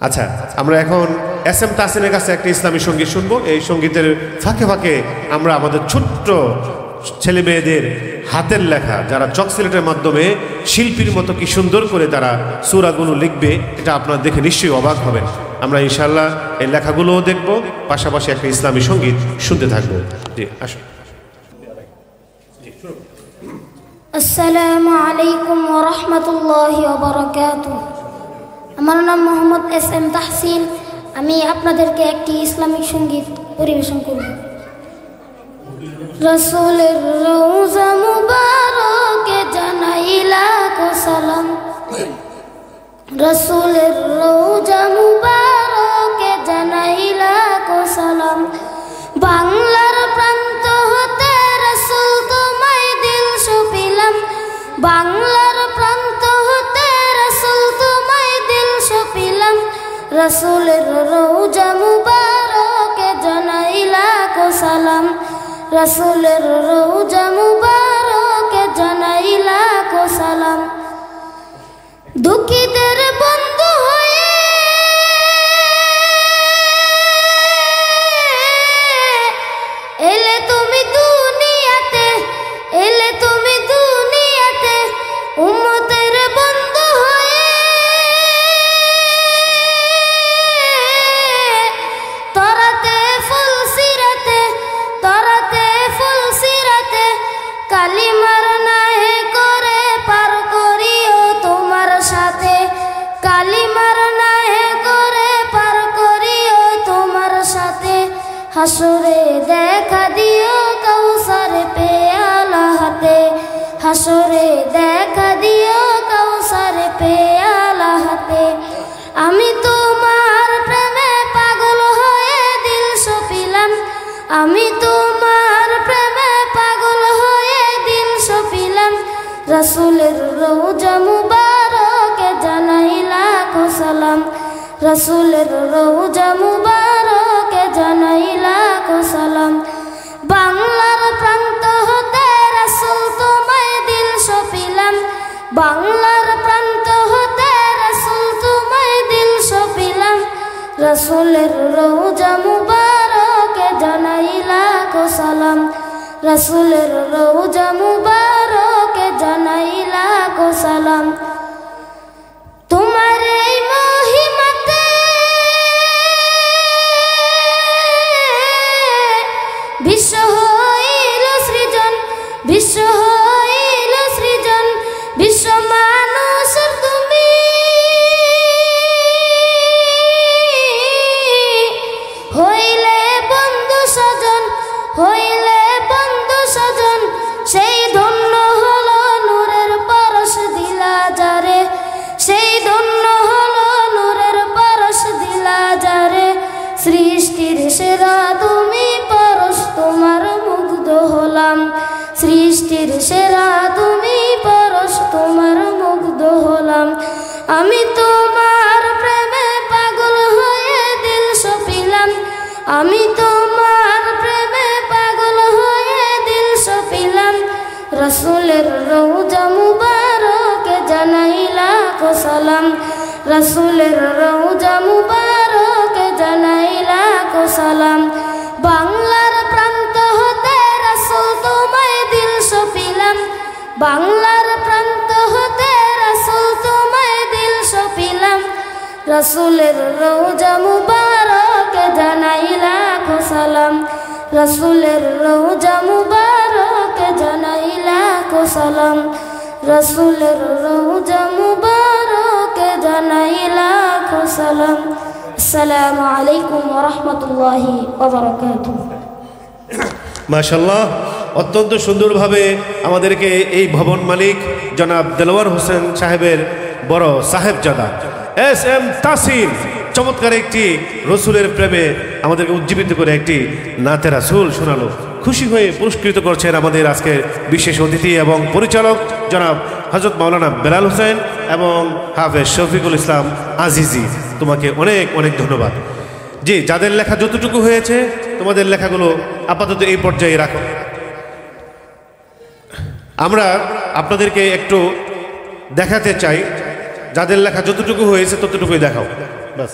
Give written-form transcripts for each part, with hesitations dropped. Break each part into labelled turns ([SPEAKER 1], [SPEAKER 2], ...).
[SPEAKER 1] আচ্ছা, আমরা এখন এস এম তাহসিনের কাছে একটা ইসলামী সঙ্গীত শুনবো। এই সঙ্গীতের ফাঁকে ফাঁকে আমরা আমাদের ছোট্ট ছেলে মেয়েদের হাতের লেখা, যারা চক সিলেটের মাধ্যমে শিল্পীর মতো কি সুন্দর করে তারা সূরাগুলো লিখবে, এটা আপনারা দেখে নিশ্চয়ই অবাক হবেন। আমরা ইনশাআল্লাহ এই লেখাগুলোও দেখব, পাশাপাশি একটা ইসলামী সঙ্গীত শুনতে থাকবো। জি, আসুন।
[SPEAKER 2] আসসালামু আলাইকুম ওয়া রাহমাতুল্লাহি ওয়া বারাকাতুহু। আমার নাম মোহাম্মদ এস এম তাহসিন। আমি আপনাদেরকে একটি ইসলামিক সঙ্গীত পরিবেশন করব। রাসূলের রওজা মুবারকে জানাই লাখো সালাম, রাসূলের রওজা মুবারকে জানাই লাখো সালাম। বাংলার প্রান্ত হতে রাসূল তোমায় দিল সপিলাম, বাংলার প্রান্ত হতে রাসূল তোমায় দিল সপিলাম। রাসূলের রওজা মুবারকে জানাই লাখো সালাম, রাসূলের রওজা মুবারকে জানাই লাখো সালাম। দুঃখীদের বন্ধু হয়ে এলে তুমি দুনিয়াতে, এলে তুমি দুনিয়াতে, উম্মতের বন্ধু হয়ে তরাতে ফুল সিরাতে, তরাতে ফুল সিরাতে, কালিমার নাহে করে পার করিও তোমার সাথে, কালিমার নাহে করে পার করিও তোমার সাথে। হাসরে দেখা দিও কাউসার পেয়ালা হাতে, হাসরে দেখা দিও কাউসার পেয়ালা হাতে। আমি তোমার প্রেমে পাগল হয়ে দিল সপিলাম, আমি তোমার প্রেমে পাগল হয়ে দিল সপিলাম। রাসূলের রওজা মুবারকে জানাই লাখো সালাম, রাসূলের রওজা মুবারকে জানাই লাখো সালাম। বাংলার প্রান্ত হতে রাসূল তোমায় দিল সপিলাম, বাংলার প্রান্ত হতে রাসূল তোমায় দিল সপিলাম। রাসূলের রওজা মুবারকে জানাই লাখো সালাম, রাসূলের রওজা মুবারকে জানাই লাখো সালাম। তোমার এই মহিমাতে বিশ্ব হইল সৃজন, বিশ্ব হইল সৃজন, বিশ্ব মানুষের তুমি হইলে বন্ধু স্বজন, হইলে বন্ধু স্বজন। সেই ধন্য হলো নূরের পরশ দিলা যারে, সেই ধন্য হলো নূরের পরশ দিলা যারে। সৃষ্টির সেরা তুমি পরশ, তোমার মুগ্ধ হলাম, সৃষ্টির সেরা তুমি পরশ, তোমার মুগ্ধ হলাম। আমি তোমার প্রেমে পাগল হয়ে দিল সপিলাম, আমি তোমার প্রেমে পাগল হয়ে দিল সপিলাম। রাসূলের রওজা মুবারকে জানাই লাখো সালাম, রাসূলের রওজা মুবারকে জানাই লাখো সালাম। বাংলার প্রান্ত হতে রাসূল তোমায় দিল সপিলাম, বাংলার প্রান্ত হতে রাসূল তোমায় দিল সপিলাম। রাসূলের রওজা মুবারকে জানাই লাখো সালাম, রাসূলের রওজা মুবারকে জানাই লাখো সালাম, রাসূলের রওজা মুবারকে জানাই লাখো সালাম। আসসালামু আলাইকুম ওয়া রাহমাতুল্লাহি ওয়া বারাকাতুহু।
[SPEAKER 1] মাশাআল্লাহ, অত্যন্ত সুন্দরভাবে আমাদেরকে এই ভবন মালিক জনাব দেলোয়ার হোসেন সাহেবের বড় সাহেবজাদা এস এম তাহসিন চমৎকার একটি রসুলের প্রেমে আমাদেরকে উজ্জীবিত করে একটি নাতে রাসূল শোনালো। খুশি হয়ে পুরস্কৃত করছেন আমাদের আজকের বিশেষ অতিথি এবং পরিচালক জনাব হযরত মাওলানা বেলাল হোসেন এবং হাফেজ শফিকুল ইসলাম আজিজি। তোমাকে অনেক অনেক ধন্যবাদ। জি, যাদের লেখা যতটুকু হয়েছে তোমাদের লেখাগুলো আপাতত এই পর্যায়ে রাখো। আমরা আপনাদেরকে একটু দেখাতে চাই, যাদের লেখা যতটুকু হয়েছে ততটুকুই দেখাও। বাস।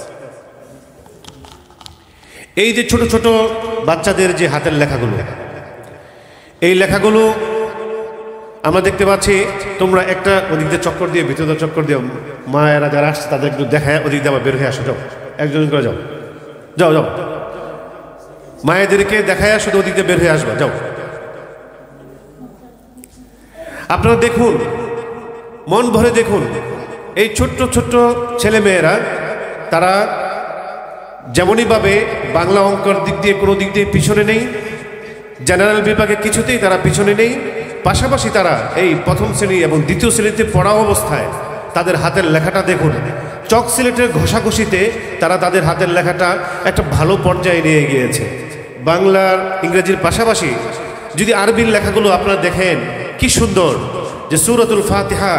[SPEAKER 1] এই যে ছোট ছোট বাচ্চাদের যে হাতের লেখাগুলো, এই লেখাগুলো আমরা দেখতে পাচ্ছি। তোমরা একটা ওদিক দিয়ে চক্কর দিয়ে, ভিতরে চক্কর দিয়ে, মায়েরা যারা আসছে তাদের একটু দেখায়, ওদিক দিয়ে আবার বের হয়ে আসো, যাও একজন করে যাও, যাও যাও, মায়েদেরকে দেখায় শুধু ওদিক দিয়ে বের হয়ে আসবা, যাও। আপনারা দেখুন, মন ভরে দেখুন, এই ছোট্ট ছোট্ট ছেলে মেয়েরা তারা যেমনইভাবে বাংলা অঙ্কর দিক দিয়ে কোনো দিক দিয়ে পিছনে নেই, জেনারেল বিভাগে কিছুতেই তারা পিছনে নেই। পাশাপাশি তারা এই প্রথম শ্রেণী এবং দ্বিতীয় শ্রেণীতে পড়া অবস্থায় তাদের হাতের লেখাটা দেখুন, চক সিলেটের ঘষাঘষিতে তারা তাদের হাতের লেখাটা একটা ভালো পর্যায়ে নিয়ে গিয়েছে। বাংলার ইংরেজির পাশাপাশি যদি আরবির লেখাগুলো আপনারা দেখেন, কি সুন্দর যে সূরাতুল ফাতিহা,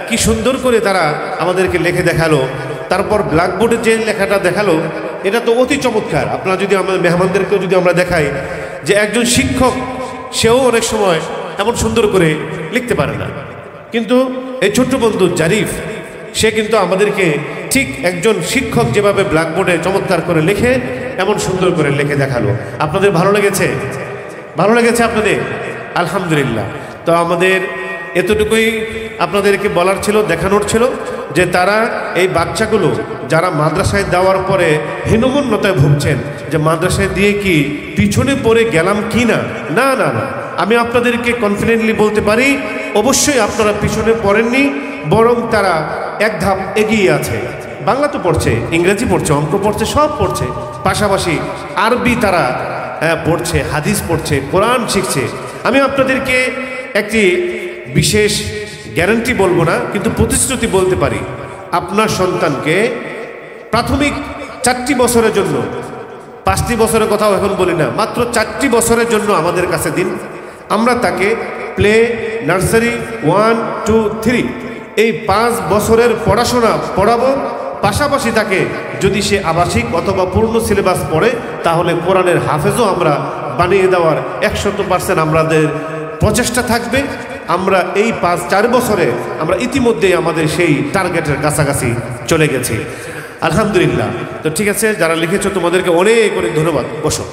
[SPEAKER 1] কি সুন্দর করে তারা আমাদেরকে লিখে দেখালো। তারপর ব্ল্যাকবোর্ডে যে লেখাটা দেখালো, এটা তো অতি চমৎকার। আপনারা যদি আমাদের মেহমানদেরকেও যদি আমরা দেখাই যে একজন শিক্ষক সেও অনেক সময় এমন সুন্দর করে লিখতে পারে না, কিন্তু এই ছোট্ট বন্ধু জারিফ সে কিন্তু আমাদেরকে ঠিক একজন শিক্ষক যেভাবে ব্ল্যাকবোর্ডে চমৎকার করে লেখে এমন সুন্দর করে লিখে দেখালো। আপনাদের ভালো লেগেছে? ভালো লেগেছে আপনাদের? আলহামদুলিল্লাহ। তো আমাদের এতটুকুই আপনাদেরকে বলার ছিল, দেখানোর ছিল যে তারা এই বাচ্চাগুলো যারা মাদ্রাসায় দেওয়ার পরে হীনমন্যতায় ভুগছেন যে মাদ্রাসায় দিয়ে কি পিছনে পড়ে গেলাম কি না, না না না, আমি আপনাদেরকে কনফিডেন্টলি বলতে পারি অবশ্যই আপনারা পিছনে পড়েননি, বরং তারা এক ধাপ এগিয়ে আছে। বাংলা তো পড়ছে, ইংরেজি পড়ছে, অঙ্ক পড়ছে, সব পড়ছে, পাশাপাশি আরবি তারা পড়ছে, হাদিস পড়ছে, কোরআন শিখছে। আমি আপনাদেরকে একটি বিশেষ গ্যারান্টি বলবো না, কিন্তু প্রতিশ্রুতি বলতে পারি, আপনার সন্তানকে প্রাথমিক 4টি বছরের জন্য, 5টি বছরের কথাও এখন বলি না, মাত্র 4টি বছরের জন্য আমাদের কাছে দিন। আমরা তাকে প্লে, নার্সারি 1, 2, 3 এই 5 বছরের পড়াশোনা পড়াবো। পাশাপাশি তাকে যদি সে আবাসিক অথবা পূর্ণ সিলেবাস পড়ে তাহলে কোরআনের হাফেজও আমরা বানিয়ে দেওয়ার 100% আমাদের প্রচেষ্টা থাকবে। আমরা এই 5-4 বছরে আমরা ইতিমধ্যেই আমাদের সেই টার্গেটের কাছাকাছি চলে গেছি, আলহামদুলিল্লাহ। তো ঠিক আছে, যারা লিখেছো তোমাদেরকে অনেক অনেক ধন্যবাদ। বসো।